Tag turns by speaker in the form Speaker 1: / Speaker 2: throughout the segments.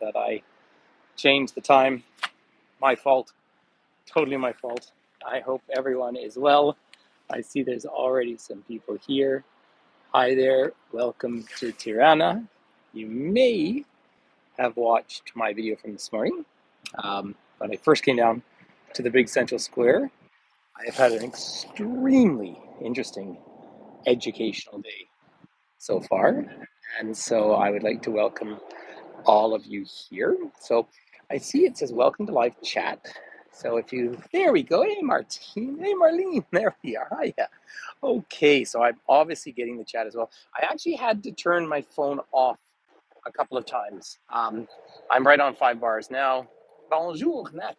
Speaker 1: that I changed the time. My fault. Totally my fault. I hope everyone is well. I see there's already some people here. Hi there. Welcome to Tirana. You may have watched my video from this morning. When I first came down to the big central square, I have had an extremely interesting educational day so far. And so I would like to welcome all of you here. So I see it says welcome to live chat. So if you, there we go. Hey, Martine. Hey, Marlene. There we are. Hiya. Okay, so I'm obviously getting the chat as well. I actually had to turn my phone off a couple of times. I'm right on 5 bars now. Bonjour, Nat.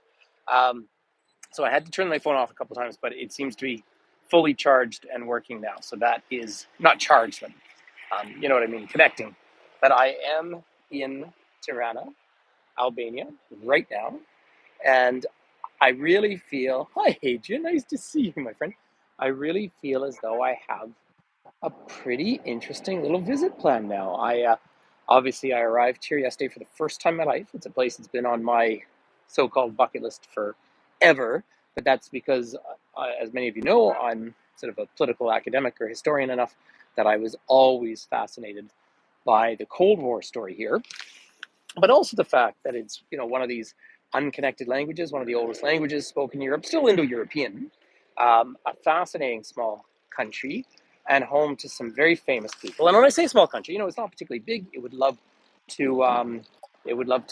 Speaker 1: So I had to turn my phone off a couple of times, but it seems to be fully charged and working now. So that is not charged, but you know what I mean, connecting. But I am in Tirana, Albania, right now, and I really feel, hi Adrian, nice to see you, my friend. I really feel as though I have a pretty interesting little visit plan now. Obviously I arrived here yesterday for the first time in my life. It's a place that's been on my so-called bucket list forever, but that's because, as many of you know, I'm sort of a political academic or historian enough that I was always fascinated by the Cold War story here, but also the fact that it's, one of these unconnected languages, one of the oldest languages spoken in Europe, still Indo-European, a fascinating small country and home to some very famous people. And when I say small country, it's not particularly big. It would love to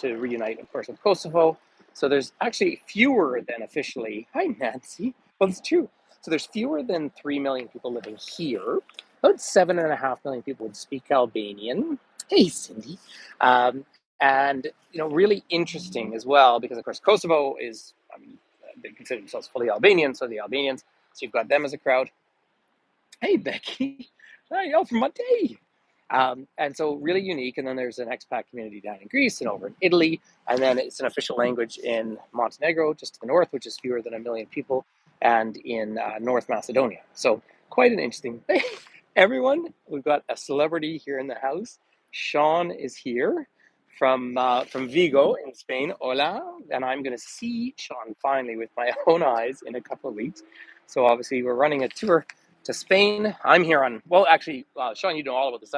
Speaker 1: reunite, of course, with Kosovo. So there's actually fewer than officially. Hi, Nancy. Well, it's true. So there's fewer than 3 million people living here. About 7.5 million people would speak Albanian. Hey, Cindy. And really interesting as well, because of course Kosovo is, they consider themselves fully Albanian, so the Albanians. So you've got them as a crowd. Hey, Becky. Hi, y'all from Monday. And so really unique. And then there's an expat community down in Greece and over in Italy. And then it's an official language in Montenegro, just to the north, which is fewer than 1 million people, and in North Macedonia. So quite an interesting thing. Everyone, we've got a celebrity here in the house. Sean is here from Vigo in Spain. Hola. And I'm going to see Sean finally with my own eyes in a couple of weeks. So obviously we're running a tour to Spain. I'm here on, well, actually, Sean, you know all about this.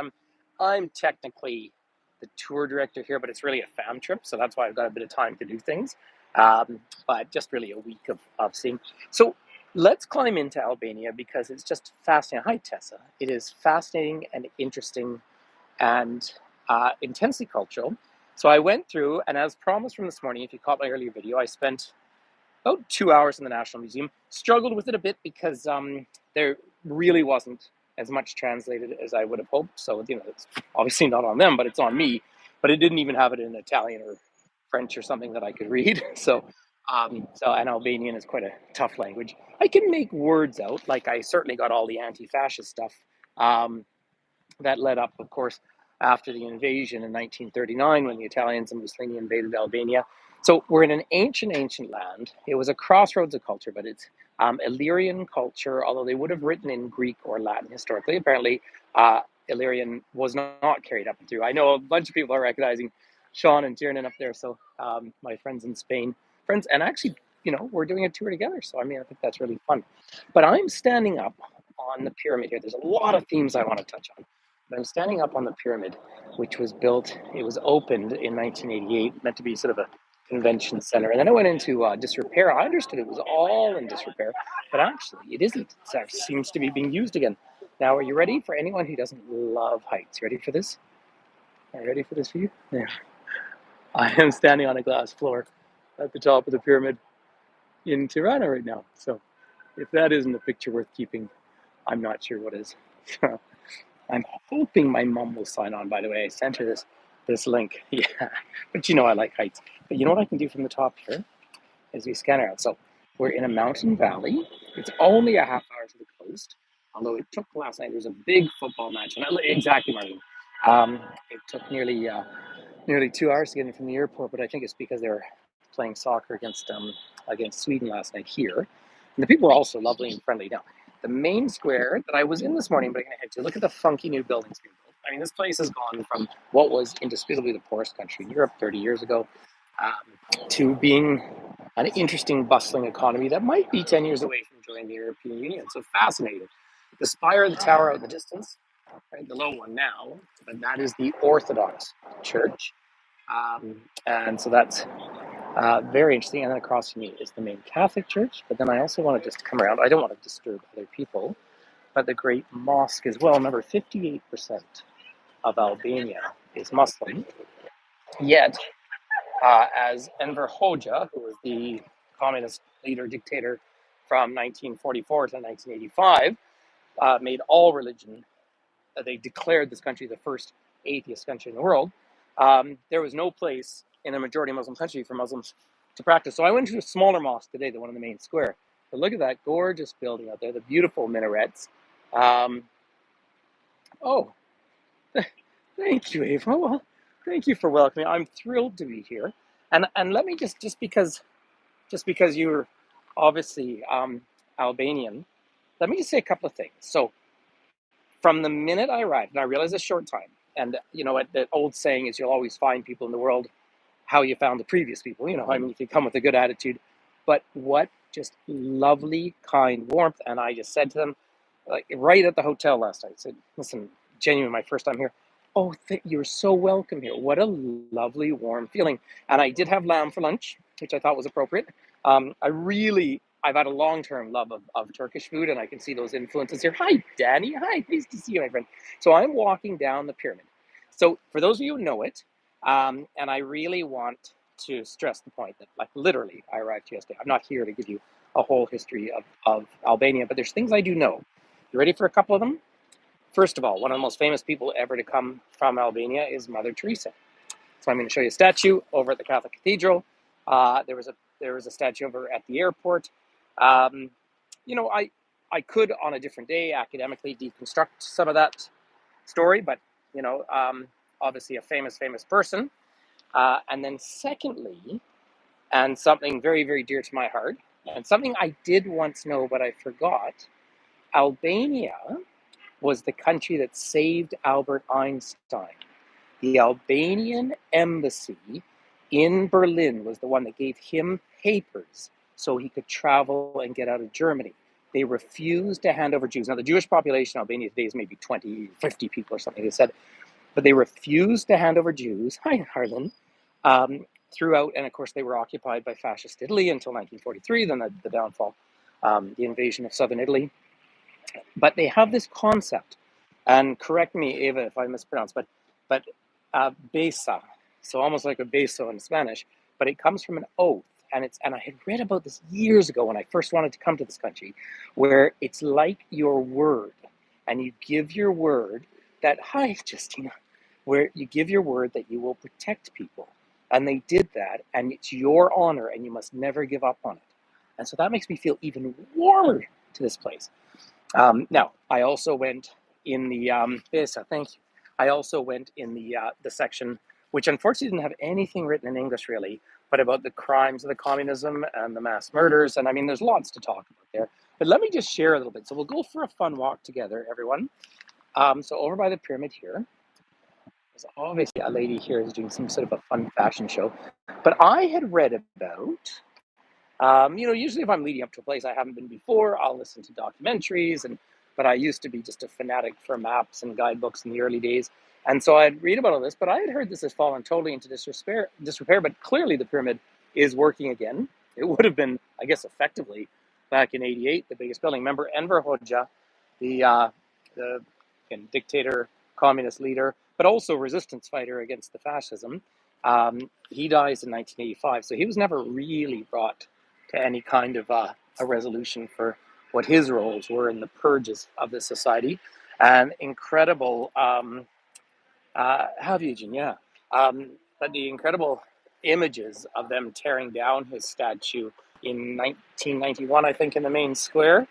Speaker 1: I'm technically the tour director here, but it's really a fam trip, so that's why I've got a bit of time to do things. But just really a week of seeing. So let's climb into Albania because it's just fascinating. Hi, Tessa. It is fascinating and interesting and intensely cultural. So I went through, and as promised from this morning, if you caught my earlier video, I spent about 2 hours in the National Museum. Struggled with it a bit because there really wasn't as much translated as I would have hoped. So, it's obviously not on them, but it's on me. But it didn't even have it in Italian or French or something that I could read. So and Albanian is quite a tough language. I can make words out, like I certainly got all the anti-fascist stuff that led up, of course, after the invasion in 1939 when the Italians and Mussolini invaded Albania. So we're in an ancient land. It was a crossroads of culture, but it's Illyrian culture, although they would have written in Greek or Latin historically. Apparently, Illyrian was not carried up and through. I know a bunch of people are recognizing Sean and Tiernan up there, so my friends in Spain, and actually, we're doing a tour together, so I think that's really fun. But I'm standing up on the pyramid here. There's a lot of themes I want to touch on. But I'm standing up on the pyramid, which was built, it was opened in 1988, meant to be sort of a convention center. And then it went into disrepair. I understood it was all in disrepair, but actually it isn't. It seems to be being used again. Now, are you ready for anyone who doesn't love heights? Ready for this? Are you ready for this view? Yeah. I am standing on a glass floor at the top of the pyramid in Tirana right now. So if that isn't a picture worth keeping, I'm not sure what is. I'm hoping my mom will sign on, by the way. I sent her this link. Yeah, but I like heights. But you know what I can do from the top here is we scan her out. So we're in a mountain valley. It's only a half hour to the coast, although it took last night. There was a big football match. And exactly, Marlene. It took nearly 2 hours to get in from the airport, but I think it's because they were playing soccer against Sweden last night here. And the people were also lovely and friendly. Now, the main square that I was in this morning, but I'm going to head to, look at the funky new buildings being built. I mean, this place has gone from what was indisputably the poorest country in Europe 30 years ago to being an interesting, bustling economy that might be 10 years away from joining the European Union. So fascinating. The spire of the tower out in the distance, right, the low one now, but that is the Orthodox Church. And so that's very interesting. And then across from me is the main Catholic Church. But then I also want to just come around. I don't want to disturb other people, but the great mosque as well. Remember, 58% of Albania is Muslim. Yet, as Enver Hoxha, who was the communist leader dictator from 1944 to 1985, made all religion, they declared this country the first atheist country in the world. There was no place in a majority Muslim country for Muslims to practice. So I went to a smaller mosque today, the one in the main square. But look at that gorgeous building out there, the beautiful minarets. Um, oh, thank you, Ava. Well, thank you for welcoming me. I'm thrilled to be here. And let me just because you're obviously Albanian, let me just say a couple of things. So from the minute I arrived, and I realize it's a short time, and you know what the old saying is, you'll always find people in the world how you found the previous people. You know, I mean, if you come with a good attitude, but what just lovely, kind warmth. And I just said to them, like right at the hotel last night, I said, listen, genuinely, my first time here. Oh, you're so welcome here. What a lovely, warm feeling. And I did have lamb for lunch, which I thought was appropriate. I've had a long-term love of Turkish food, and I can see those influences here. Hi, Danny. Hi, nice to see you, my friend. So I'm walking down the pyramid. So for those of you who know it, and I really want to stress the point that, like, literally, I arrived yesterday. I'm not here to give you a whole history of Albania, but there's things I do know. You ready for a couple of them? First of all, one of the most famous people ever to come from Albania is Mother Teresa. So I'm going to show you a statue over at the Catholic Cathedral. There was a statue over at the airport. Um, you know, I could on a different day academically deconstruct some of that story, but you know, obviously a famous person. And then secondly, and something very, very dear to my heart, and something I did once know but I forgot, Albania was the country that saved Albert Einstein. The Albanian embassy in Berlin was the one that gave him papers so he could travel and get out of Germany. They refused to hand over Jews. Now, the Jewish population in Albania today is maybe 20, 50 people or something, they said, but they refused to hand over Jews. Hi, Harlan. Throughout, and of course, they were occupied by fascist Italy until 1943, then the downfall, the invasion of southern Italy. But they have this concept, and correct me, Eva, if I mispronounce, but besa, so almost like a beso in Spanish, but it comes from an oath, and I had read about this years ago when I first wanted to come to this country, where it's like your word, and you give your word that, hi, Justina, where you give your word that you will protect people, and they did that, and it's your honor, and you must never give up on it, and so that makes me feel even warmer to this place. Now, I also went in the thank you. I also went in the section, which unfortunately didn't have anything written in English really, but about the crimes of the communism and the mass murders. And I mean, there's lots to talk about there. But let me just share a little bit. So we'll go for a fun walk together, everyone. So over by the pyramid here, there's obviously a lady here who's doing some sort of a fun fashion show. But I had read about usually if I'm leading up to a place I haven't been before, I'll listen to documentaries, but I used to be just a fanatic for maps and guidebooks in the early days. And so I'd read about all this, but I had heard this has fallen totally into disrepair, but clearly the pyramid is working again. It would have been, I guess, effectively back in '88, the biggest building. Remember Enver Hoxha, the dictator, communist leader, but also resistance fighter against the fascism. He dies in 1985, so he was never really brought to any kind of a resolution for what his roles were in the purges of the society. And incredible, have you, Jean? Yeah. But the incredible images of them tearing down his statue in 1991, I think, in the main square.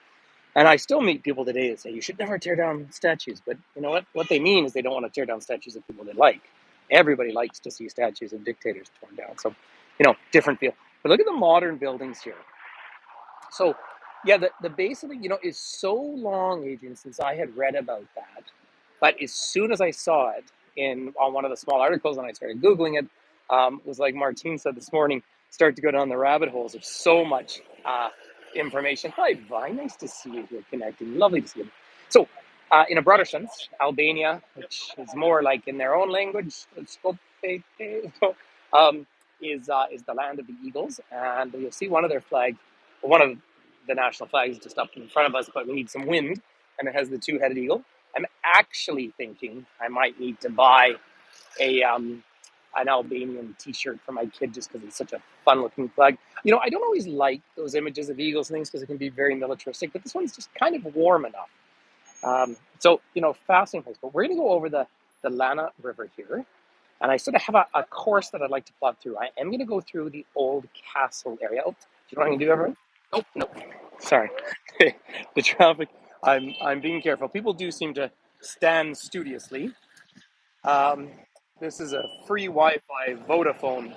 Speaker 1: And I still meet people today that say you should never tear down statues. But you know what? What they mean is they don't want to tear down statues of people they like. Everybody likes to see statues of dictators torn down. So, different feel. But look at the modern buildings here. So, yeah, the base of the, is so long, Adrian, since I had read about that. But as soon as I saw it on one of the small articles and I started Googling it, was like Martine said this morning, start to go down the rabbit holes. There's so much information. Hi, Vi. Nice to see you here connecting. Lovely to see you. So, in a broader sense, Albania, which is more like in their own language, um, is the land of the eagles. And you'll see one of their flags, one of the national flags just up in front of us, but we need some wind. And it has the two-headed eagle. I'm actually thinking I might need to buy a an Albanian T-shirt for my kid just because it's such a fun-looking flag. I don't always like those images of eagles and things because it can be very militaristic, but this one's just kind of warm enough. Fascinating place. But we're going to go over the Lana River here, and I sort of have a course that I'd like to plot through. I am going to go through the old castle area. Oh, do you know what I'm going to do, everyone? Oh, no. Sorry. The traffic. I'm being careful. People do seem to stand studiously. Um, this is a free Wi-Fi Vodafone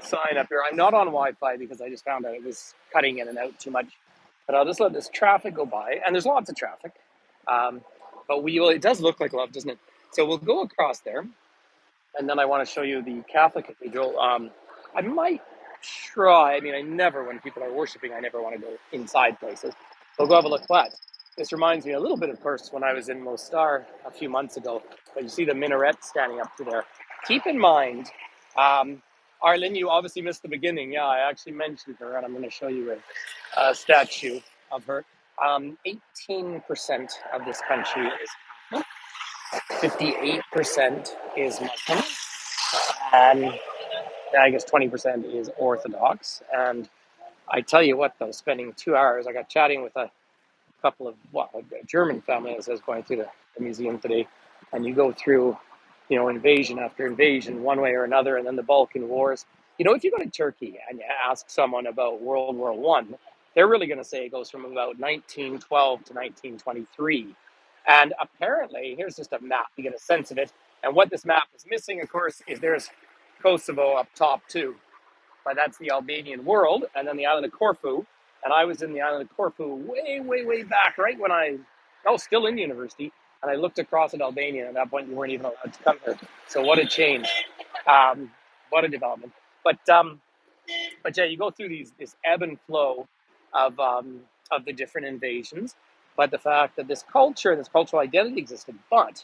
Speaker 1: sign up here. I'm not on Wi-Fi because I just found out it was cutting in and out too much. But I'll just let this traffic go by, and there's lots of traffic. Um, but we will. It does look like love, doesn't it? So we'll go across there, and then I want to show you the Catholic Cathedral. I might try. I mean, I never, when people are worshiping, I never want to go inside places. So go have a look. But this reminds me a little bit, of course, when I was in Mostar a few months ago. But you see the minaret standing up to there. Keep in mind, Arlen, you obviously missed the beginning. Yeah, I actually mentioned her, and I'm going to show you a statue of her. 18% of this country is Catholic, 58% is Muslim, and I guess 20% is Orthodox. And I tell you what, though, spending 2 hours, I got chatting with a couple of, a German family as I was going through the museum today, and you go through, invasion after invasion, one way or another, and then the Balkan Wars. If you go to Turkey and you ask someone about World War One, they're really going to say it goes from about 1912 to 1923. And apparently, here's just a map to get a sense of it. And what this map is missing, of course, is there's Kosovo up top too, but that's the Albanian world, and then the island of Corfu. And I was in the island of Corfu way, way, way back, right when I was still in university, and I looked across at Albania. And at that point, you weren't even allowed to come here. So what a change, what a development. But yeah, you go through this ebb and flow of the different invasions, but the fact that this cultural identity existed, but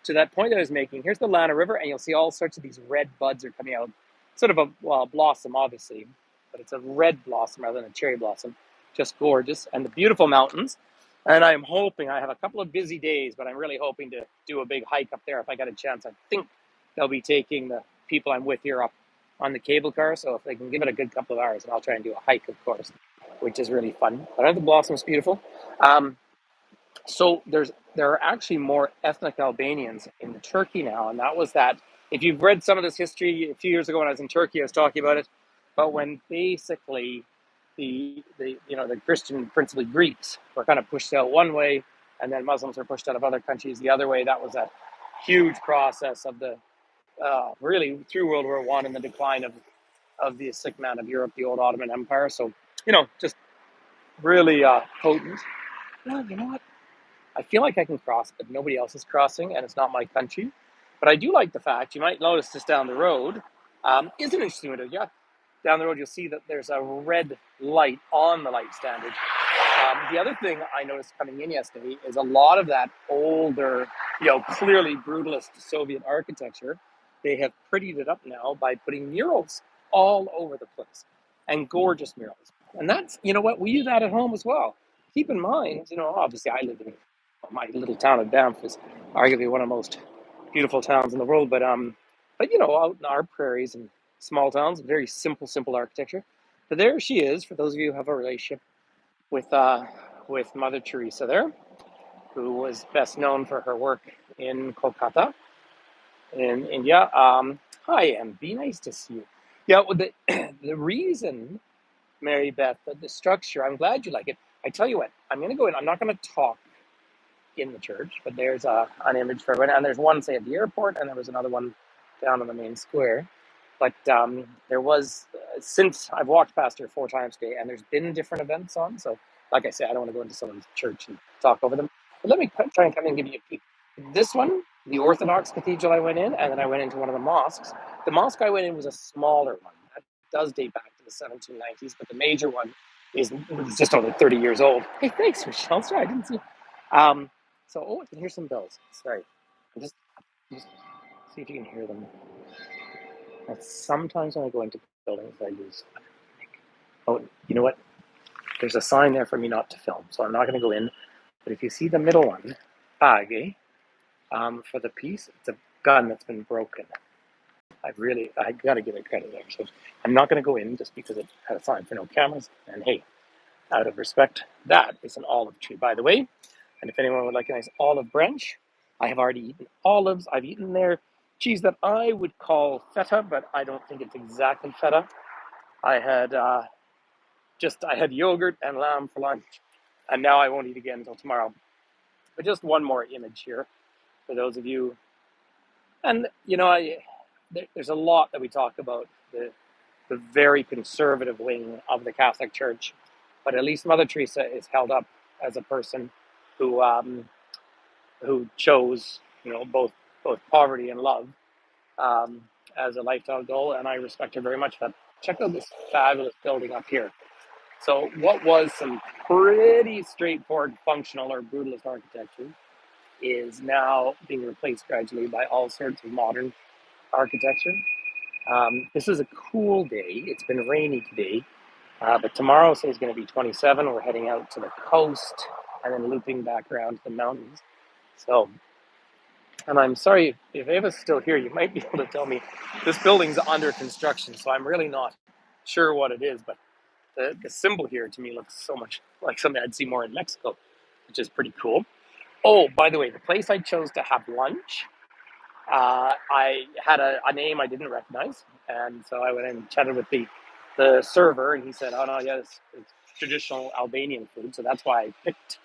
Speaker 1: to that point that I was making, here's the Lana River, and you'll see all sorts of these red buds are coming out. Sort of a blossom, obviously, but it's a red blossom rather than a cherry blossom. Just gorgeous. And the beautiful mountains. And I'm hoping, I have a couple of busy days, but I'm really hoping to do a big hike up there if I get a chance. I think they'll be taking the people I'm with here up on the cable car. So if they can give it a good couple of hours, and I'll try and do a hike, of course, which is really fun. But aren't the blossoms beautiful? So there are actually more ethnic Albanians in Turkey now, and that was that. If you've read some of this history, a few years ago when I was in Turkey, I was talking about it. But when basically the Christian, principally Greeks, were kind of pushed out one way, and then Muslims were pushed out of other countries the other way. That was a huge process of the really through World War One and the decline of the sick man of Europe, the old Ottoman Empire. So just really potent. Well, you know what? I feel like I can cross, but nobody else is crossing, and it's not my country. But I do like the fact, you might notice this down the road, is an interesting window. Yeah, down the road you'll see that there's a red light on the light standard. The other thing I noticed coming in yesterday is a lot of that older, clearly brutalist Soviet architecture, they have prettied it up now by putting murals all over the place, and gorgeous murals. And that's, what, we do that at home as well. Keep in mind, obviously I live in my little town of Banff is arguably one of the most beautiful towns in the world, but out in our prairies and small towns, very simple architecture. But there she is, for those of you who have a relationship with Mother Teresa there, who was best known for her work in Kolkata in India. Hi, MB, nice to see you. Yeah, well, the reason, Mary Beth, the structure, I'm glad you like it. I tell you what, I'm going to go in, I'm not going to talk in the church, but there's an image for everyone, and there's one, say, at the airport, and there was another one down on the main square. But there was, since I've walked past her 4 times today, and there's been different events on. So, like I said, I don't want to go into someone's church and talk over them. But let me try and come and give you a peek. This one, the Orthodox Cathedral I went in, and then I went into one of the mosques. The mosque I went in was a smaller one. That does date back to the 1790s, but the major one is just over 30 years old. Hey, thanks, Michelle. Sorry, I didn't see. Um, I can hear some bells. Sorry. Just see if you can hear them. And sometimes when I go into buildings, I lose. Oh, you know what? There's a sign there for me not to film, so I'm not going to go in. But if you see the middle one, Page, for the piece, it's a gun that's been broken. I got to give it credit there. So I'm not going to go in just because it had a sign for no cameras. And hey, out of respect, that is an olive tree, by the way. And if anyone would like a nice olive branch, I have already eaten olives. I've eaten their cheese that I would call feta, but I don't think it's exactly feta. I had I had yogurt and lamb for lunch, and now I won't eat again until tomorrow. But just one more image here for those of you. And there's a lot that we talk about the very conservative wing of the Catholic Church, but at least Mother Teresa is held up as a person who chose both poverty and love as a lifetime goal, and I respect her very much for that. Check out this fabulous building up here. So what was some pretty straightforward functional or brutalist architecture is now being replaced gradually by all sorts of modern architecture. This is a cool day. It's been rainy today, but tomorrow says going to be 27. We're heading out to the coast and then looping back around to the mountains. So, and I'm sorry if Ava's still here, you might be able to tell me this building's under construction, so I'm really not sure what it is, but the symbol here to me looks so much like something I'd see more in Mexico, which is pretty cool. Oh, by the way, the place I chose to have lunch, I had a name I didn't recognize, and so I went and chatted with the server, and he said, "Oh no, yeah, it's traditional Albanian food," so that's why I picked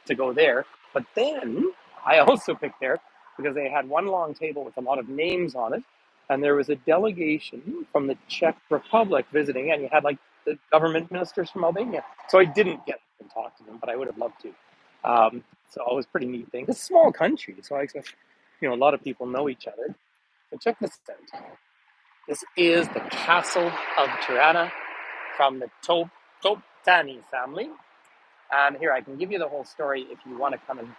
Speaker 1: to go there. But then I also picked there because they had one long table with a lot of names on it, and there was a delegation from the Czech Republic visiting, and you had like the government ministers from Albania. So I didn't get up and talk to them, but I would have loved to. So it was a pretty neat thing. It's a small country, so I expect a lot of people know each other. But check this out. This is the castle of Tirana from the Toptani family. And here, I can give you the whole story if you want to come and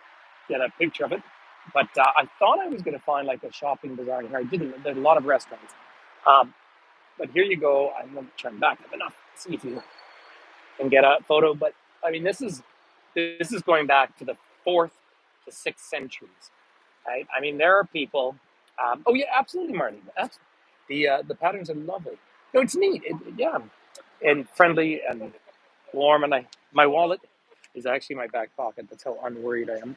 Speaker 1: get a picture of it. But I thought I was going to find like a shopping bazaar in here. I didn't. There's a lot of restaurants. Um, but here you go. I'm going to turn back up enough. See if you can get a photo. But I mean, this is going back to the 4th to 6th centuries. Right? I mean, there are people. Oh yeah, absolutely, Marty. The patterns are lovely. No, it's neat. Yeah, and friendly and warm. And my wallet is actually in my back pocket. That's how unworried I am.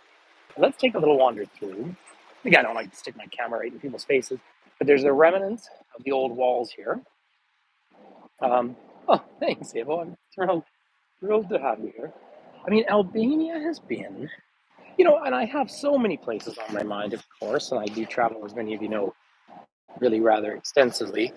Speaker 1: Let's take a little wander through. Again, I don't like to stick my camera right in people's faces, but there's the remnants of the old walls here. Oh, thanks, Evo. I'm thrilled to have you here. I mean, Albania has been, and I have so many places on my mind, of course, and I do travel, as many of you know, really rather extensively.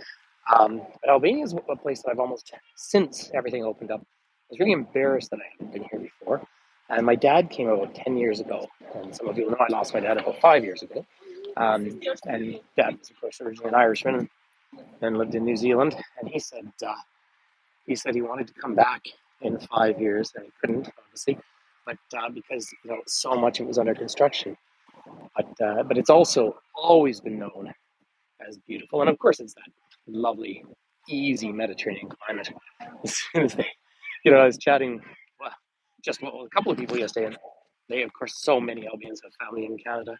Speaker 1: But Albania is a place that I've almost, since everything opened up, I was really embarrassed that I hadn't been here before. And my dad came about 10 years ago. And some of you know I lost my dad about 5 years ago. And dad was, of course, originally an Irishman and lived in New Zealand. And he said he wanted to come back in 5 years, and he couldn't, obviously, but because so much of it was under construction. But it's also always been known as beautiful. And of course, it's that lovely, easy Mediterranean climate. As soon as I was chatting, well, just a couple of people yesterday, and they, of course, so many Albanians have family in Canada.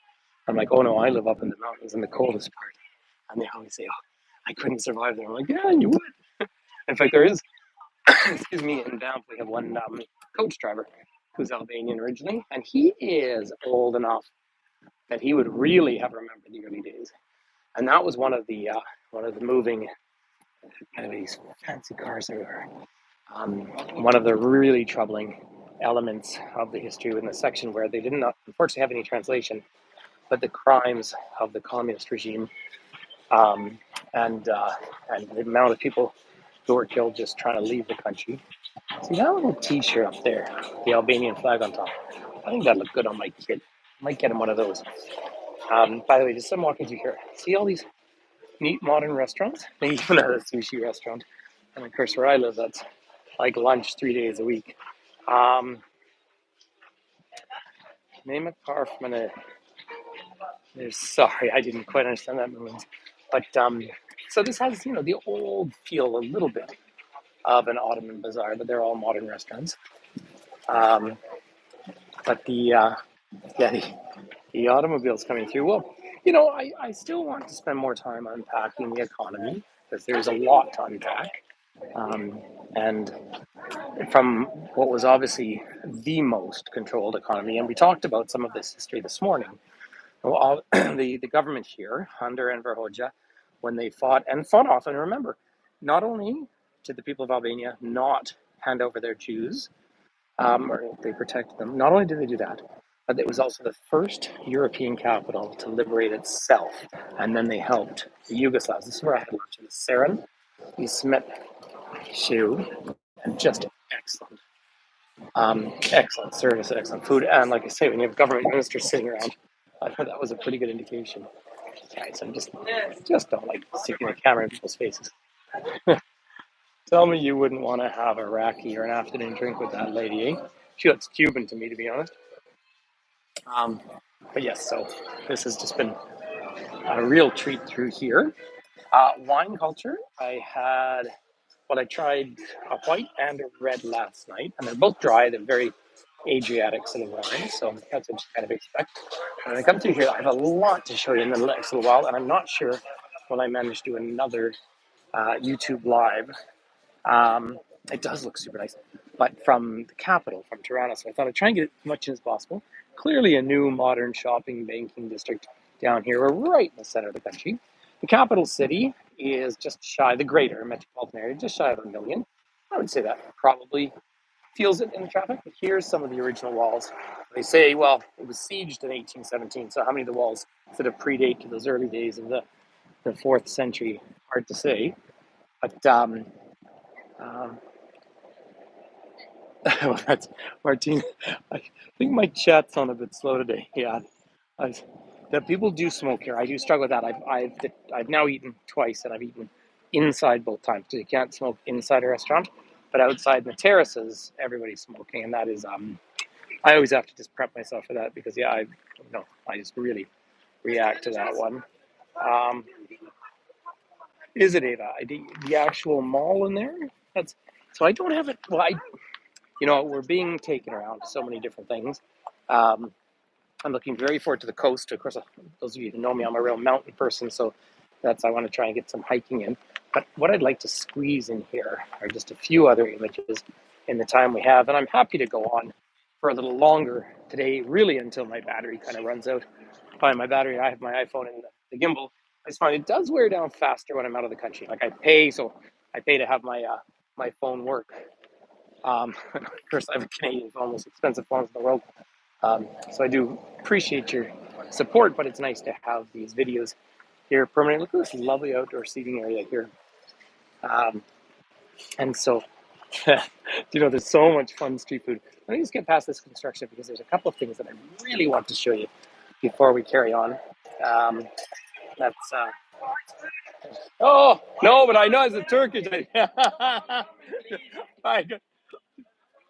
Speaker 1: I'm like, oh no, I live up in the mountains in the coldest part. And they always say, oh, I couldn't survive there. I'm like, yeah, you would. In fact, there is, excuse me, in Banff, we have one coach driver who's Albanian originally, and he is old enough that he would really have remembered the early days. And that was one of the moving kind of these fancy cars everywhere. One of the really troubling elements of the history in the section where they didn't unfortunately have any translation, but the crimes of the communist regime, um, and the amount of people who were killed just trying to leave the country. See that little T-shirt up there, the Albanian flag on top. I think that looked good on my kid. Might get him one of those. By the way, just I'm walking through here. See all these neat modern restaurants? They even have a sushi restaurant. And of course, where I live, that's like lunch 3 days a week. Um, Name a car from an. Sorry, I didn't quite understand that movement. But so this has, the old feel a little bit of an Ottoman bazaar, but they're all modern restaurants. Um, but yeah, the automobiles coming through. Well, I still want to spend more time unpacking the economy because there's a lot to unpack. Um, and from what was obviously the most controlled economy, and we talked about some of this history this morning. Well, the government here under Enver Hoxha, when they fought off, and remember, not only did the people of Albania not hand over their Jews, or they protected them, not only did they do that, but it was also the first European capital to liberate itself. And then they helped the Yugoslavs. This is where I had lunch in the Saran, the Smith shoe, and just excellent. Excellent service, excellent food, and like I say, when you have government ministers sitting around, I thought that was a pretty good indication. Right, so just don't like sticking the camera in people's faces. Tell me you wouldn't want to have a raki or an afternoon drink with that lady, eh? She looks Cuban to me, to be honest. Um, but yes, so this has just been a real treat through here. Wine culture, I tried a white and a red last night, and they're both dry. They're very Adriatic sort of wines, so that's what you kind of expect. When I come through here, I have a lot to show you in the next little while, and I'm not sure when I manage to do another YouTube live. Um, it does look super nice, but from the capital, from Tirana, so I thought I'd try and get as much as possible. Clearly a new modern shopping banking district down here. We're right in the center of the country. The capital city is just shy, the greater metropolitan area, just shy of 1 million. I would say that probably feels it in the traffic. But here's some of the original walls. They say, well, it was sieged in 1817, so how many of the walls sort of predate to those early days of the 4th century? Hard to say. But um, well, that's Martine. I think my chat's on a bit slow today. Yeah, I, that people do smoke here. I do struggle with that. I've now eaten twice, and I've eaten inside both times because you can't smoke inside a restaurant, but outside in the terraces, everybody's smoking, and that is I always have to just prep myself for that because I just really react to that one. Um, is it Ava? The actual mall in there? That's so I don't have it. Well, we're being taken around to so many different things. Um, I'm looking very forward to the coast. Of course, those of you who know me, I'm a real mountain person, so I want to try and get some hiking in. But what I'd like to squeeze in here are just a few other images in the time we have, and I'm happy to go on for a little longer today, really until my battery kind of runs out. By my battery, I have my iPhone and the gimbal. I just find it does wear down faster when I'm out of the country. Like I pay to have my phone work. Of course, I have a Canadian phone, most expensive phones in the world. So I do appreciate your support, but it's nice to have these videos here permanently. Look at this lovely outdoor seating area here. Um, and so, there's so much fun street food. Let me just get past this construction because there's a couple of things that I really want to show you before we carry on. Um, that's oh no, but I know it's a Turkish. I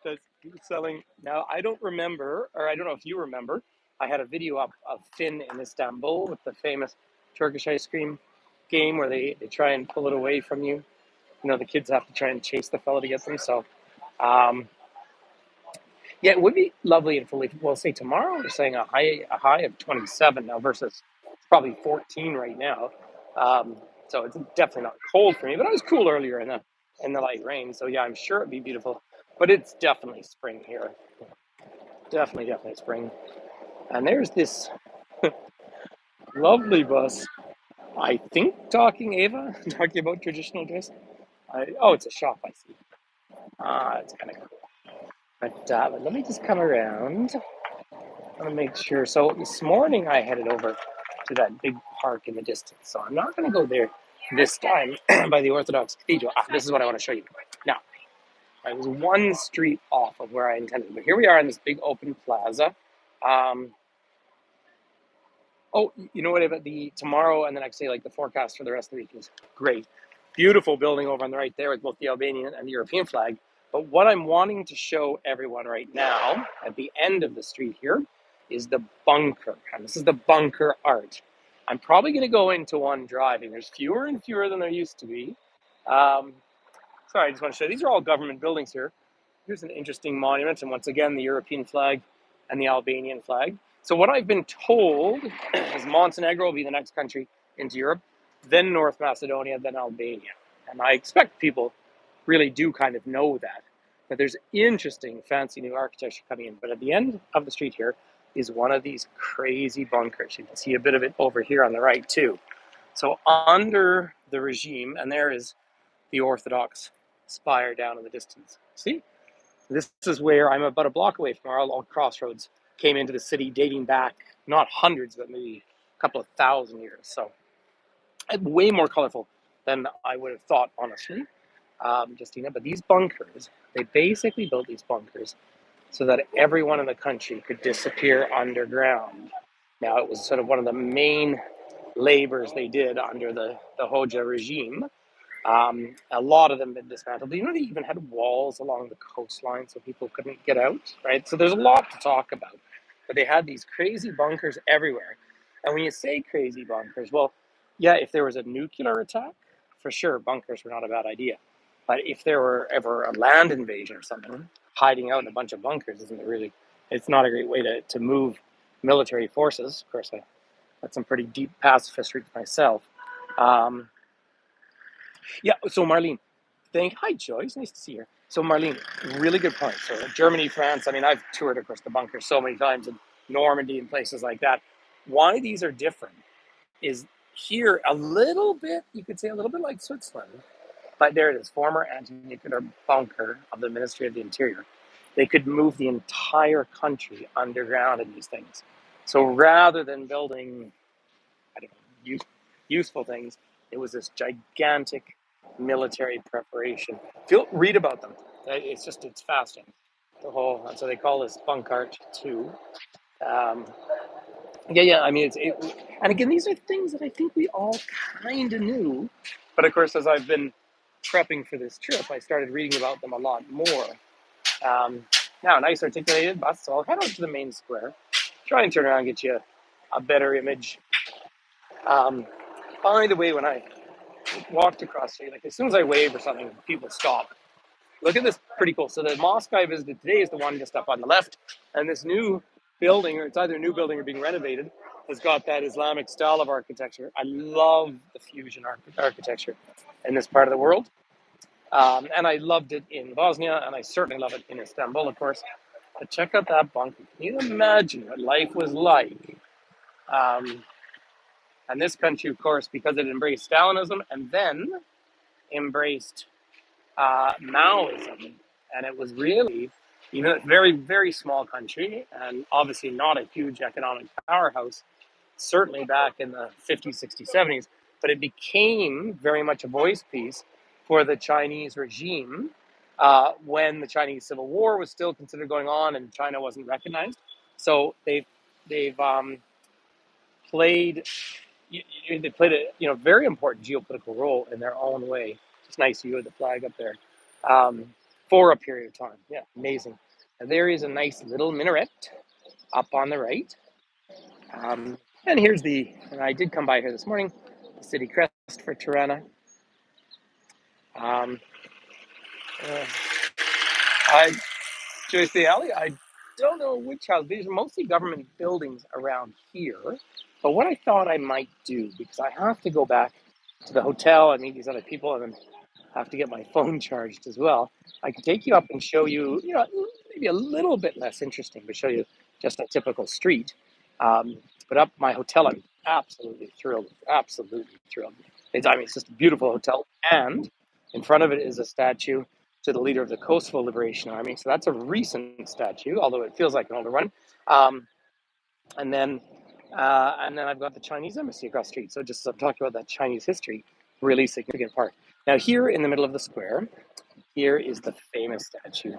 Speaker 1: that's selling now. I don't remember, or I don't know if you remember. I had a video up of Finn in Istanbul with the famous Turkish ice cream game where they try and pull it away from you. The kids have to try and chase the fella to get them. So, um, yeah, it would be lovely and fully. Well, say tomorrow we're saying a high of 27 now versus probably 14 right now. So it's definitely not cold for me, but I was cool earlier in the light rain. So yeah, I'm sure it'd be beautiful. But it's definitely spring here. Definitely spring. And there's this lovely bus. I think talking about traditional dress. It's a shop. I see. It's kind of cool. But let me just come around. I want to make sure. So this morning I headed over to that big park in the distance. So I'm not going to go there this time by the Orthodox Cathedral. This is what I want to show you. Now, I was one street off of where I intended, but here we are in this big open plaza. Um, Oh, you know what about the tomorrow and the next day, like the forecast for the rest of the week is great. Beautiful building over on the right there with both the Albanian and the European flag. But what I'm wanting to show everyone right now at the end of the street here is the bunker. And this is the bunker art. I'm probably going to go into one driving. There's fewer and fewer than there used to be. Um, sorry, I just want to show you. These are all government buildings here. Here's an interesting monument, and once again, the European flag and the Albanian flag. So what I've been told is Montenegro will be the next country into Europe, then North Macedonia, then Albania. And I expect people really do kind of know that. But there's interesting, fancy new architecture coming in. But at the end of the street here is one of these crazy bunkers. You can see a bit of it over here on the right too. So under the regime, and there is the Orthodox spire down in the distance. See? This is where I'm about a block away from our old crossroads came into the city, dating back not hundreds, but maybe a couple of thousand years. So way more colorful than I would have thought, honestly, Justina. But these bunkers, they basically built these bunkers so that everyone in the country could disappear underground. Now, it was sort of one of the main labors they did under the Hoja regime. A lot of them have been dismantled. You know, they even had walls along the coastline so people couldn't get out, right? So there's a lot to talk about. But they had these crazy bunkers everywhere. And when you say crazy bunkers, well, yeah, if there was a nuclear attack, for sure, bunkers were not a bad idea. But if there were ever a land invasion or something, hiding out in a bunch of bunkers isn't really, it's not a great way to move military forces. Of course, I had some pretty deep pacifist roots myself. Um, yeah, so Marlene, hi Joyce, nice to see you. So Marlene, really good point. So Germany, France, I mean, I've toured, of course, the bunker so many times in Normandy and places like that. Why these are different is here a little bit, you could say a little bit like Switzerland, but there it is, former anti-nuclear bunker of the Ministry of the Interior. They could move the entire country underground in these things. So rather than building, I don't know, useful things, it was this gigantic military preparation. Read about them. It's fascinating. The whole, so they call this bunk art too. Um, yeah. I mean, and again, these are things that I think we all kind of knew, but of course, as I've been prepping for this trip, I started reading about them a lot more. Um, Now, nice articulated bus. So I'll head out to the main square, try and turn around and get you a better image. Um, by the way, when I walked across the street, like as soon as I wave or something, people stop. Look at this, pretty cool. So the mosque I visited today is the one just up on the left, and this new building, or it's either a new building or being renovated, has got that Islamic style of architecture. I love the fusion architecture in this part of the world, and I loved it in Bosnia, and I certainly love it in Istanbul, of course. But check out that bunker. Can you imagine what life was like? Um, and this country, of course, because it embraced Stalinism and then embraced Maoism, and it was really, a very, very small country, and obviously not a huge economic powerhouse, certainly back in the 50s, 60s, 70s, but it became very much a voice piece for the Chinese regime when the Chinese Civil War was still considered going on and China wasn't recognized. So they've played they played a very important geopolitical role in their own way. It's nice you had the flag up there for a period of time. Yeah, amazing. And there is a nice little minaret up on the right. And and I did come by here this morning, the city crest for Tirana. Um, uh, I Joyce the Alley. I don't know which house. These are mostly government buildings around here. But what I thought I might do, because I have to go back to the hotel and meet these other people, and then have to get my phone charged as well. I can take you up and show you, maybe a little bit less interesting, but show you just a typical street. But up my hotel, I'm absolutely thrilled. Absolutely thrilled. It's just a beautiful hotel, and in front of it is a statue to the leader of the Kosovo Liberation Army. So that's a recent statue, although it feels like an older one. Um, and then, and then I've got the Chinese embassy across the street. So just as I'm talking about that Chinese history, really significant part. Now here in the middle of the square, here is the famous statue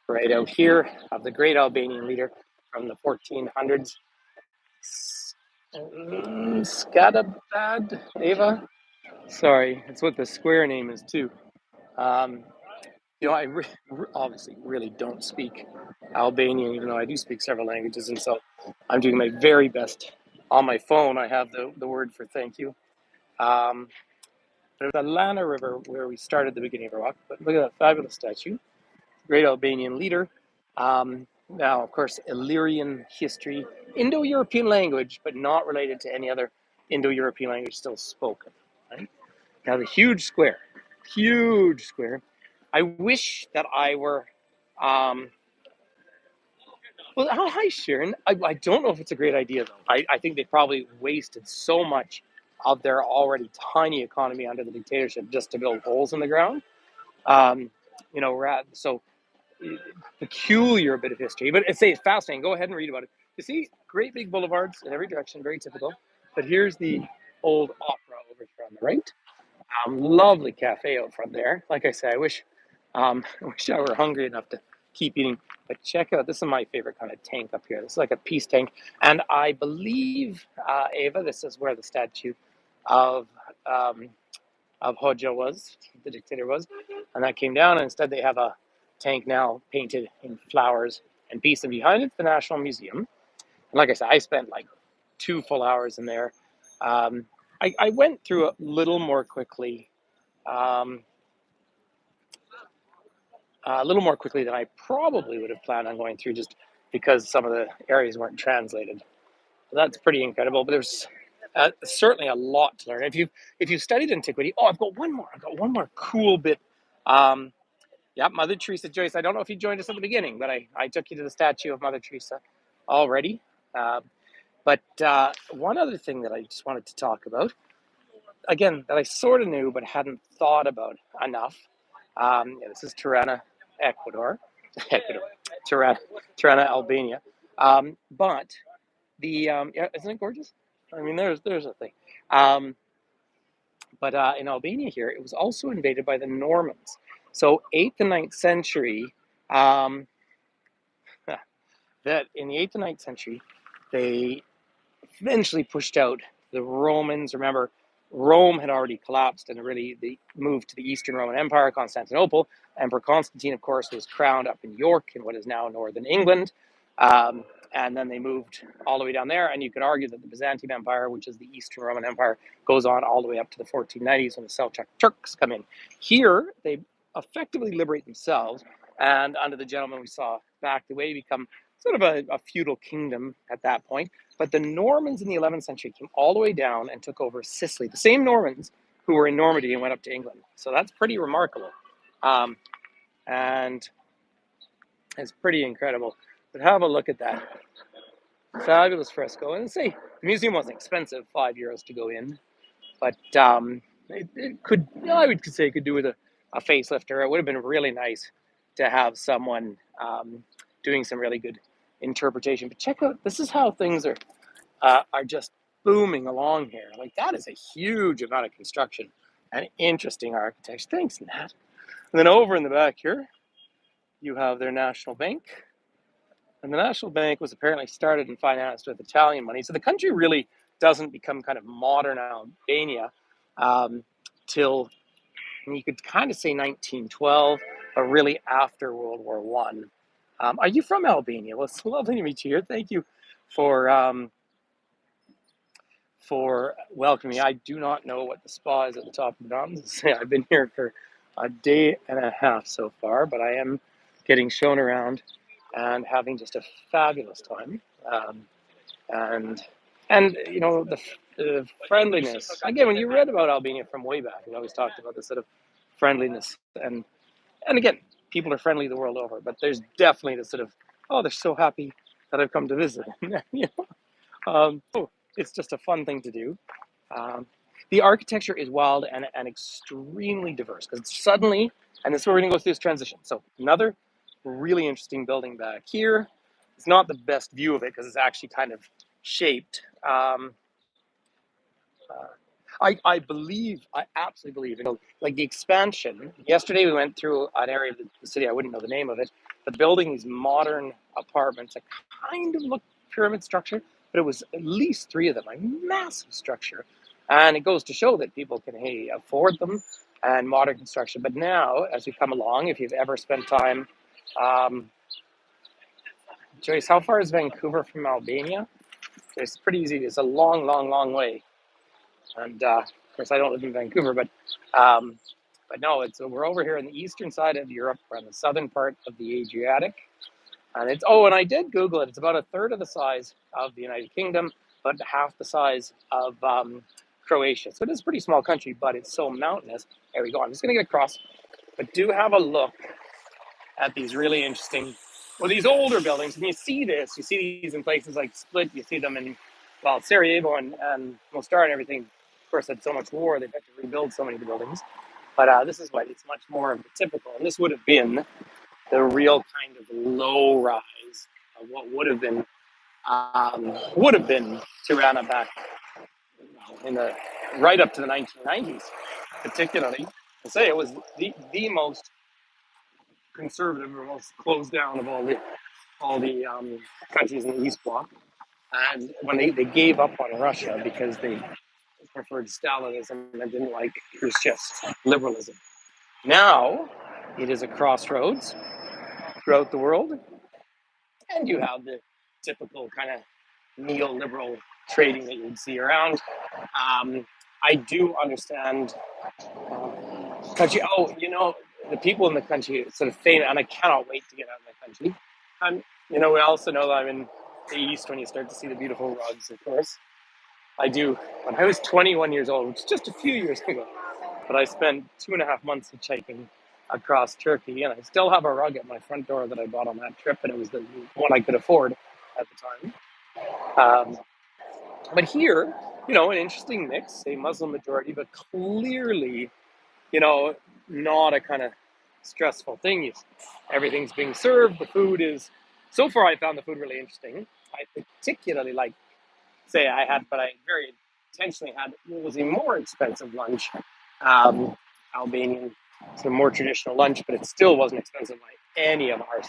Speaker 1: right out here of the great Albanian leader from the 1400s, Skanderbeg, Ava. Sorry, it's what the square name is too. Um, I obviously really don't speak Albanian, even though I do speak several languages, and so I'm doing my very best. On my phone, I have the word for thank you. Um, but it was the Lana River where we started the beginning of our walk. But look at that fabulous statue, great Albanian leader. Now, of course, Illyrian history, Indo-European language, but not related to any other Indo-European language still spoken. Right? Now, the huge square. I wish that I were. Um, well, hi, Sharon. I don't know if it's a great idea, though. I think they probably wasted so much of their already tiny economy under the dictatorship just to build holes in the ground. Um, so peculiar bit of history, but it's fascinating. Go ahead and read about it. You see, great big boulevards in every direction, very typical. But here's the old opera over here on the right. Lovely cafe out front there. Like I say, I wish I wish I were hungry enough to keep eating. But check out, this is my favorite kind of tank up here. This is like a peace tank. And I believe, Ava, this is where the statue of um, Hoxha was, the dictator was. And that came down, and instead they have a tank now painted in flowers and peace. And behind it's the National Museum. And like I said, I spent like 2 full hours in there. I went through a little more quickly um, a little more quickly than I probably would have planned on going through, just because some of the areas weren't translated. So that's pretty incredible. But there's certainly a lot to learn. If you've studied antiquity, I've got one more. I've got one more cool bit. Um, yeah, Mother Teresa, Joyce. I don't know if you joined us at the beginning, but I took you to the statue of Mother Teresa already. But one other thing that I just wanted to talk about, again, that I sort of knew but hadn't thought about enough. This is Tirana, Ecuador, Ecuador, Tirana, Tirana, Albania. But yeah, isn't it gorgeous? I mean, there's a thing. Um, but in Albania here, it was also invaded by the Normans. So 8th and 9th century, um, that in the 8th and 9th century, they eventually pushed out the Romans. Remember, Rome had already collapsed, and really they moved to the Eastern Roman Empire, Constantinople. Emperor Constantine, of course, was crowned up in York in what is now northern England. Um, and then they moved all the way down there. And you could argue that the Byzantine Empire, which is the Eastern Roman Empire, goes on all the way up to the 1490s when the Seljuk Turks come in. Here, they effectively liberate themselves. And under the gentleman we saw back the way, become sort of a feudal kingdom at that point. But the Normans in the 11th century came all the way down and took over Sicily. The same Normans who were in Normandy and went up to England. So that's pretty remarkable. And it's pretty incredible. But have a look at that. Fabulous fresco. And say, the museum wasn't expensive, €5 to go in. But it could, I would say it could do with a facelift, or it would have been really nice to have someone doing some really good interpretation. But check out, this is how things are just booming along here. Like, that is a huge amount of construction and interesting architecture. Thanks, Nat. And then over in the back here, you have their national bank. And the national bank was apparently started and financed with Italian money. So the country really doesn't become kind of modern Albania till, you could kind of say 1912, but really after World War One. Are you from Albania? Well, it's lovely to meet you here. Thank you for welcoming me. I do not know what the spa is at the top of the mountains. I've been here for a day and a half so far, but I am getting shown around and having just a fabulous time. And the friendliness. Again, when you read about Albania from way back, we always talked about this sort of friendliness. And again, people are friendly the world over, but there's definitely this sort of, they're so happy that I've come to visit. It's just a fun thing to do. The architecture is wild and extremely diverse, because suddenly, and this is where we're going to go through this transition. So another really interesting building back here. It's not the best view of it because it's actually kind of shaped. I absolutely believe, like the expansion. Yesterday we went through an area of the city, I wouldn't know the name of it, but building these modern apartments that kind of look pyramid structure, but it was at least three of them, a massive structure. And it goes to show that people can, hey, afford them and modern construction. But now, as we come along, if you've ever spent time, um, Joyce, how far is Vancouver from Albania? It's pretty easy. It's a long, long, long way. And of course, I don't live in Vancouver, but no, it's we're over here on the eastern side of Europe. We're on the southern part of the Adriatic, and and I did Google it. It's about a third of the size of the United Kingdom, but half the size of Croatia. So it is a pretty small country, but it's so mountainous. There we go. I'm just going to get across, but do have a look at these really interesting, well, these older buildings. And you see this, you see these in places like Split, you see them in, well, Sarajevo and Mostar and everything. Of course, had so much war, they've had to rebuild so many of the buildings. But this is what it's much more of the typical. And this would have been the real kind of low rise of what would have been Tirana back in the right up to the 1990s, particularly. I say it was the most conservative or most closed down of all the countries in the East Bloc. And when they gave up on Russia because they preferred Stalinism and didn't like Khrushchev's liberalism. Now it is a crossroads throughout the world, and you have the typical kind of neoliberal trading that you would see around. I do understand country. Oh, the people in the country sort of famous, and I cannot wait to get out of the country. We also know that I'm in the East when you start to see the beautiful rugs, of course. I do. When I was 21 years old, which is just a few years ago, but I spent 2.5 months hitchhiking across Turkey, and I still have a rug at my front door that I bought on that trip, and it was the one I could afford at the time. But here, an interesting mix, a Muslim majority, but clearly, not a kind of stressful thing. Everything's being served. The food is, so far, I found the food really interesting. I particularly like, but I very intentionally had what was a more expensive lunch, Albanian, some more traditional lunch, but it still wasn't expensive by any of our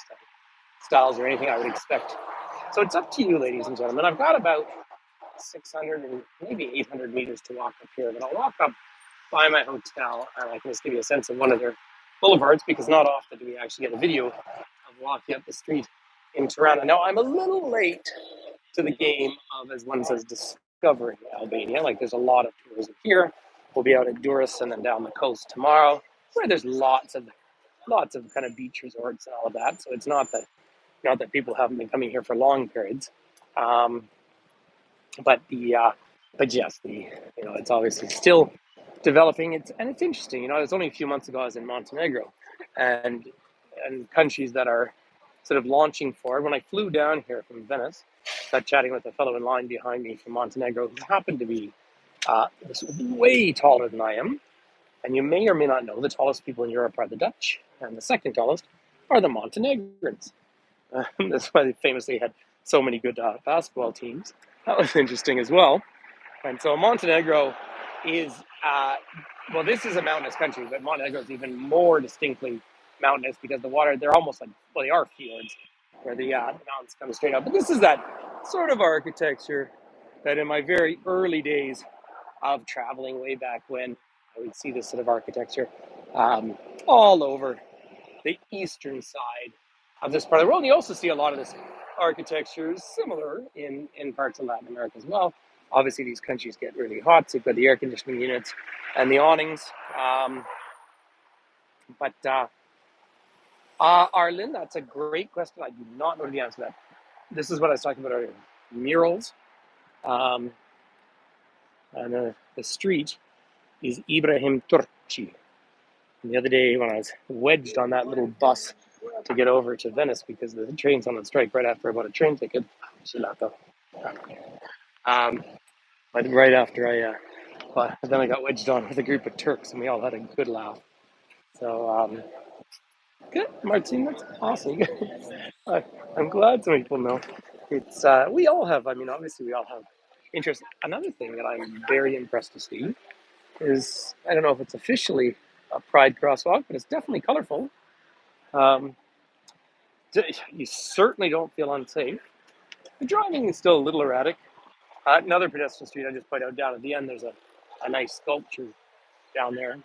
Speaker 1: styles or anything I would expect. So it's up to you, ladies and gentlemen. I've got about 600 and maybe 800 meters to walk up here, but I'll walk up by my hotel and I can just give you a sense of one of their boulevards, because not often do we actually get a video of walking up the street in Tirana. Now, I'm a little late to the game of, as one says, discovering Albania. Like, there's a lot of tourism here. We'll be out at Durrës and then down the coast tomorrow, where there's lots of kind of beach resorts and all of that. So it's not that people haven't been coming here for long periods. But yes, it's obviously still developing. It's interesting. It was only a few months ago I was in Montenegro, and countries that are sort of launching forward. When I flew down here from Venice, got chatting with a fellow in line behind me from Montenegro, who happened to be way taller than I am. And you may or may not know, the tallest people in Europe are the Dutch, and the second tallest are the Montenegrins. That's why they famously had so many good basketball teams. That was interesting as well. And so Montenegro is, this is a mountainous country, but Montenegro is even more distinctly mountainous because the water, they're almost like, they are fjords where the mountains come straight up. But this is that sort of architecture that in my very early days of traveling way back when, I would see this sort of architecture all over the eastern side of this part of the world. And you also see a lot of this architecture similar in parts of Latin America as well. Obviously, these countries get really hot, so you've got the air conditioning units and the awnings. Arlen, that's a great question. I do not know the answer to that. This is what I was talking about earlier. Murals. And the street is Ibrahim Turci. And the other day when I was wedged on that little bus to get over to Venice because the train's on strike right after I bought a train ticket. But right after then I got wedged on with a group of Turks and we all had a good laugh. So, good, Martin, that's awesome. I'm glad so many people know. It's, we all have, obviously we all have interest. Another thing that I'm very impressed to see is, I don't know if it's officially a Pride crosswalk, but it's definitely colorful. You certainly don't feel unsafe. The driving is still a little erratic. Another pedestrian street I just pointed out down at the end. There's a nice sculpture down there.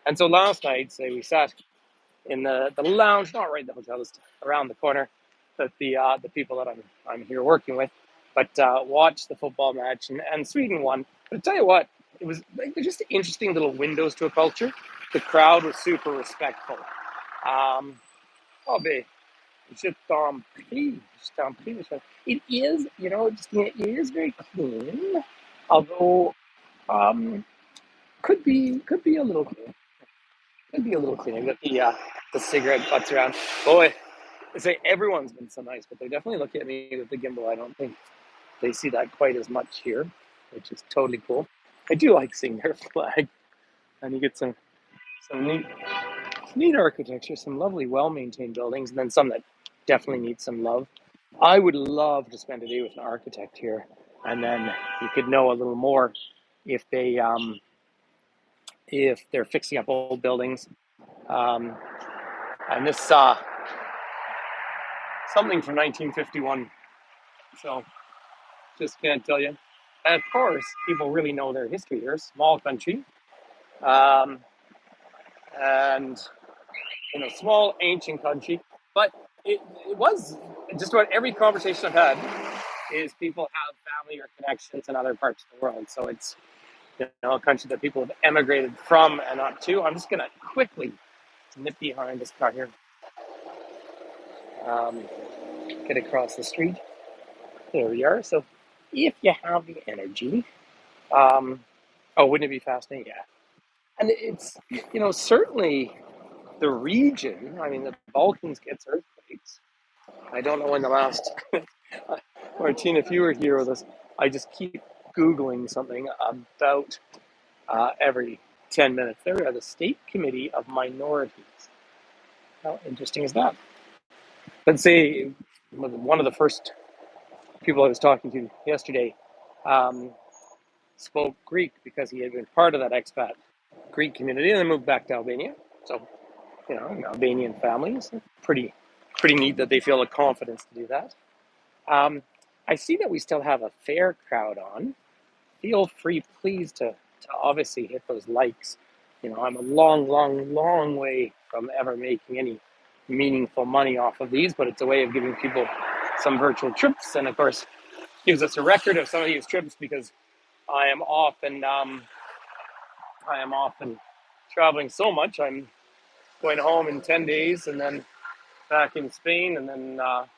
Speaker 1: And so last night, say we sat in the lounge, not right in the hotel, just around the corner, that the people that I'm here working with, but watched the football match and Sweden won. But I tell you what, it was like they're just interesting little windows to a culture. The crowd was super respectful. Oh, be just it is, it is very clean, although um, could be a little clean. Could be a little cleaner. Got the cigarette butts around. Boy, I say everyone's been so nice, but they definitely look at me with the gimbal. I don't think they see that quite as much here, which is totally cool. I do like seeing their flag, and you get some neat architecture, some lovely, well maintained buildings, and then some that definitely need some love. I would love to spend a day with an architect here, and then you could know a little more if they're fixing up old buildings. Um, and this something from 1951. So just can't tell you. And of course, people really know their history here. Small country, um, and small ancient country. But it was just about every conversation I've had is people have family or connections in other parts of the world. So it's a country that people have emigrated from and not to. I'm just gonna quickly nip behind this car here, um, get across the street. There we are. So if you have the energy, um, oh, wouldn't it be fascinating? Yeah. And it's, certainly the region. I mean, the Balkans gets earthquakes. I don't know when the last, Martina, if you were here with us, I just keep Googling something about every 10 minutes. There we are, the State Committee of Minorities. How interesting is that? Let's say one of the first people I was talking to yesterday um, spoke Greek because he had been part of that expat Greek community and then moved back to Albania. So, Albanian families, pretty neat that they feel the confidence to do that. I see that we still have a fair crowd on. Feel free, please, to obviously hit those likes. I'm a long, long, long way from ever making any meaningful money off of these, but it's a way of giving people some virtual trips, and of course, gives us a record of some of these trips because I am often traveling so much. I'm going home in 10 days, and then back in Spain, and then out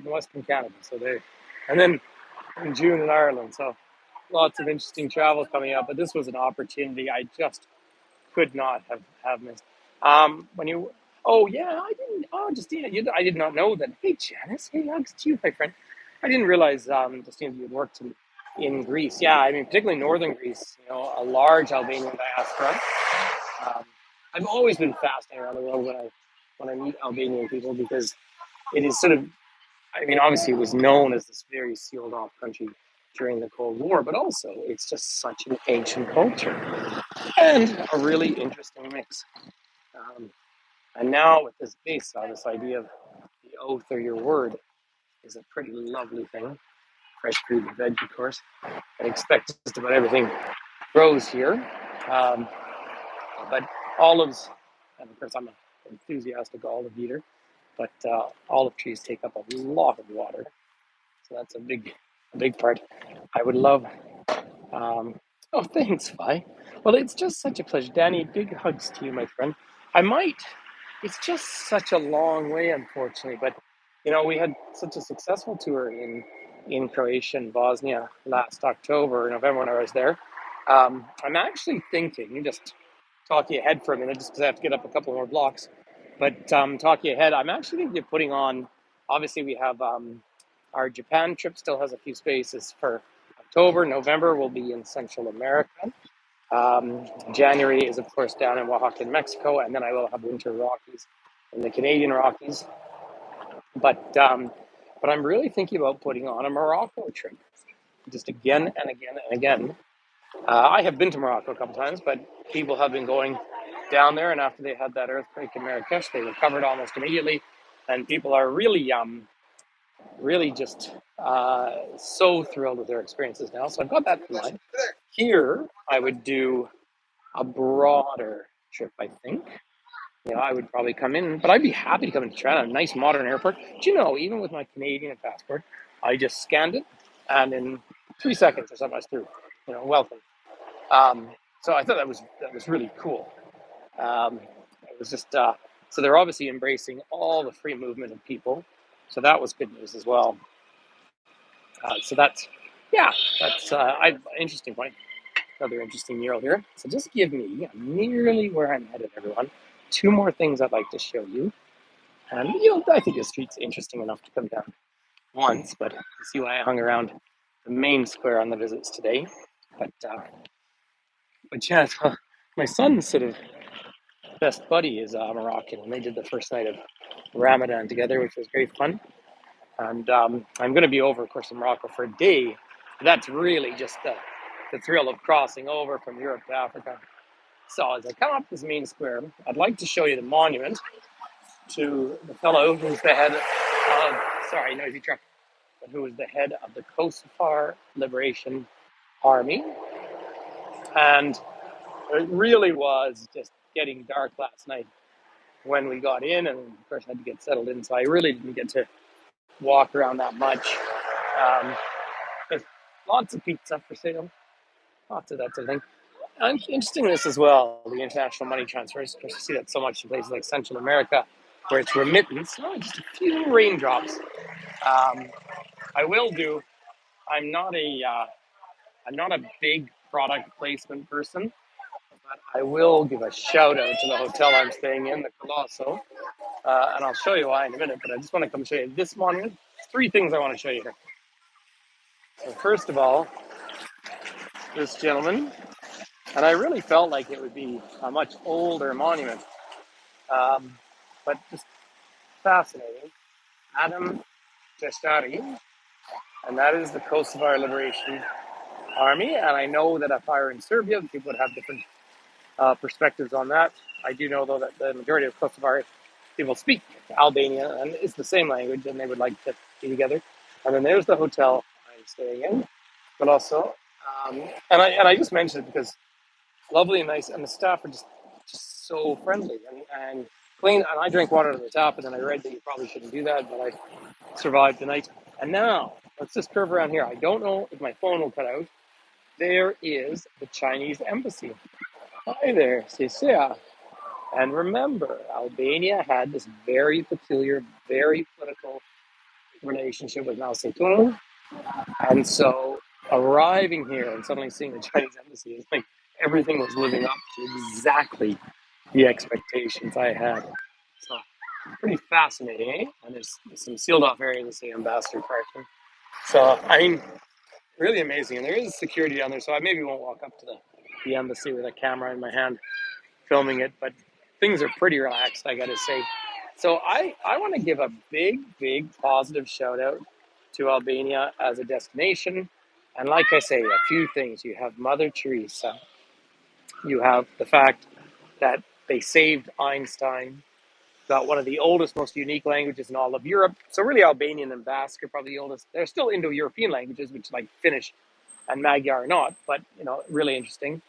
Speaker 1: in Western Canada. And then in June in Ireland. So lots of interesting travel coming up. But this was an opportunity I just could not have missed. When you, oh yeah, I didn't. Oh, Justina, I did not know that. Hey, Janice. Hey, hugs to you, my friend. I didn't realize, Justina, you had worked in Greece. Yeah, I mean, particularly northern Greece. A large Albanian diaspora. Um, I've always been fascinated around the world when I meet Albanian people because it is sort of, I mean, obviously it was known as this very sealed off country during the Cold War, but also it's just such an ancient culture and a really interesting mix. Um, and now with this base, this idea of the oath or your word is a pretty lovely thing. Fresh fruit and veg, of course. I expect just about everything grows here. Um, but olives, and of course I'm an enthusiastic olive eater, but olive trees take up a lot of water. So that's a big part. I would love. Um, oh, thanks, Vi. Well, it's just such a pleasure, Danny. Big hugs to you, my friend. I might. It's just such a long way, unfortunately. But we had such a successful tour in Croatia and Bosnia last October, November when I was there. I'm actually thinking, just talking ahead for a minute, just because I have to get up a couple more blocks. But talking ahead, I'm actually thinking of putting on. Obviously, we have our Japan trip still has a few spaces for October. November will be in Central America. January is, of course, down in Oaxaca, in Mexico, and then I will have winter Rockies in the Canadian Rockies. But I'm really thinking about putting on a Morocco trip, just again and again and again. I have been to Morocco a couple times, but people have been going down there, and after they had that earthquake in Marrakesh, they recovered almost immediately, and people are really really just so thrilled with their experiences now. So I've got that in mind. Here, I would do a broader trip, I think. I would probably come in, but I'd be happy to come into Tirana, a nice modern airport. Do you know, even with my Canadian passport, I just scanned it, and in 3 seconds or something, I was through. Welcome. Um, so I thought that was really cool. It was just so they're obviously embracing all the free movement of people. So that was good news as well. So that's interesting point. Another interesting mural here. So just give me nearly where I'm headed, everyone. Two more things I'd like to show you. And I think the street's interesting enough to come down once, but you see why I hung around the main square on the visits today. But yeah, so my son's sort of best buddy is Moroccan, and they did the first night of Ramadan together, which was great fun. And I'm going to be over, of course, in Morocco for a day. That's really just the thrill of crossing over from Europe to Africa. So as I come up this main square, I'd like to show you the monument to the fellow who's the head of, sorry, noisy truck, but who was the head of the Kosovar Liberation Army. And it really was just getting dark last night when we got in, and of course I had to get settled in, so I really didn't get to walk around that much. Um, there's lots of pizza for sale, lots of that sort of thing. And interesting this as well, the international money transfers. Of course, you see that so much in places like Central America, where it's remittance, just a few raindrops. Um, I will do. I'm not a big product placement person, but I will give a shout out to the hotel I'm staying in, the Colosso, and I'll show you why in a minute. But I just want to come show you this monument. Three things I want to show you here. So first of all, this gentleman, and I really felt like it would be a much older monument, um, but just fascinating. Adam Jestari, and that is the Kosovar Liberation Army. And I know that if I were in Serbia, people would have different perspectives on that. I do know, though, that the majority of Kosovar people speak Albania, and it's the same language, and they would like to be together. And then there's the hotel I'm staying in, but also, and I just mentioned it because lovely and nice, and the staff are just so friendly and clean. And I drank water out of the tap, and then I read that you probably shouldn't do that, but I survived the night. And now let's just curve around here. I don't know if my phone will cut out. There is the Chinese embassy. Hi there, Cecilia. And remember, Albania had this very peculiar, very political relationship with Mao Zedong. And so arriving here and suddenly seeing the Chinese embassy is like everything was living up to exactly the expectations I had. So pretty fascinating, eh? And there's some sealed off areas that say ambassador parking. So, I mean, really amazing. And there is security down there, so I maybe won't walk up to the embassy with a camera in my hand filming it, but things are pretty relaxed, I gotta say. So I want to give a big positive shout out to Albania as a destination. And like I say, a few things. You have Mother Teresa. You have the fact that they saved Einstein, got one of the oldest, most unique languages in all of Europe. So really Albanian and Basque are probably the oldest. They're still Indo-European languages, which like Finnish and Magyar are not, but really interesting.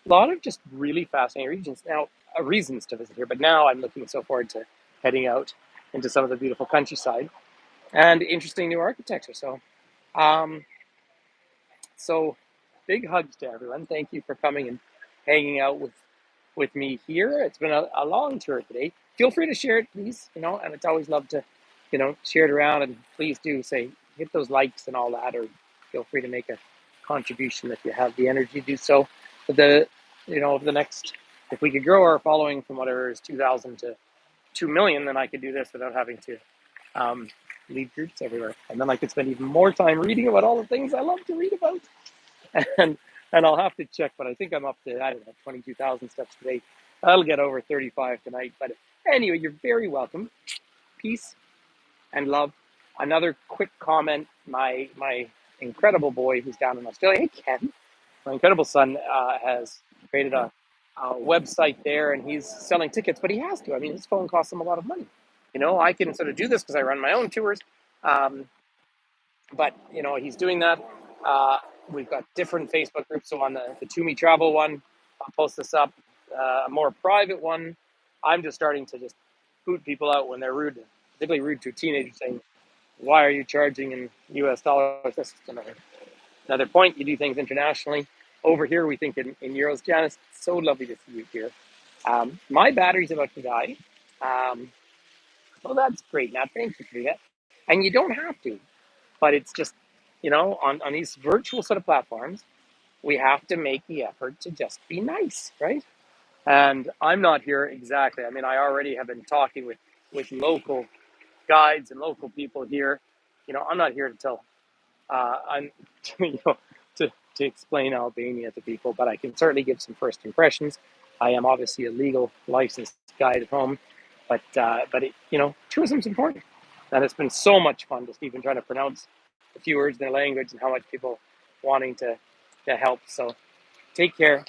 Speaker 1: A lot of just really fascinating regions. Now, reasons to visit here, but now I'm looking so forward to heading out into some of the beautiful countryside and interesting new architecture. Um, so big hugs to everyone. Thank you for coming and hanging out with me here. It's been a long tour today. Feel free to share it, please. And it's always love to, share it around. And please do hit those likes and all that, or feel free to make a contribution if you have the energy to do so. But over the next, if we could grow our following from whatever is 2,000 to 2 million, then I could do this without having to lead groups everywhere. And then I could spend even more time reading about all the things I love to read about. And I'll have to check, but I think I'm up to, I don't know, 22,000 steps today. I'll get over 35 tonight. But anyway, you're very welcome. Peace and love. Another quick comment. My incredible boy who's down in Australia, hey Ken, my incredible son has created a website there, and he's selling tickets, but he has to. I mean, his phone costs him a lot of money. I can sort of do this because I run my own tours, Um, but he's doing that. Uh, we've got different Facebook groups. So on the Toomey Travel one, I'll post this up. A more private one, I'm just starting to just boot people out when they're rude, particularly rude to a teenager, saying, "Why are you charging in U.S. dollars?" That's another point. You do things internationally. Over here, we think in euros. Janice, it's so lovely to see you here. My battery's about to die. Um, well, that's great, Nat. Thank you for that. And you don't have to, but it's just, on these virtual sort of platforms, we have to make the effort to just be nice, right? And I'm not here exactly. I mean, I already have been talking with local guides and local people here. I'm not here to tell I'm to explain Albania to people, but I can certainly give some first impressions. I am obviously a legal licensed guide at home, but tourism's important, and it's been so much fun just even trying to pronounce a few words in their language and how much people wanting to help. So take care,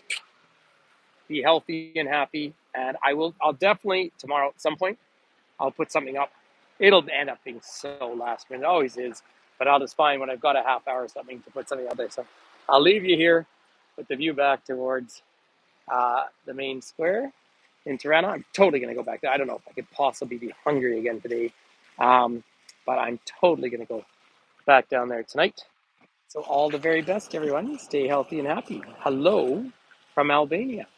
Speaker 1: be healthy and happy, and I'll definitely tomorrow at some point I'll put something up. It'll end up being so last minute. It always is. But I'll just find when I've got a half hour or something to put something out there. So I'll leave you here with the view back towards the main square in Tirana. I'm totally going to go back there. I don't know if I could possibly be hungry again today. Um, but I'm totally going to go back down there tonight. So all the very best, everyone. Stay healthy and happy. Hello from Albania.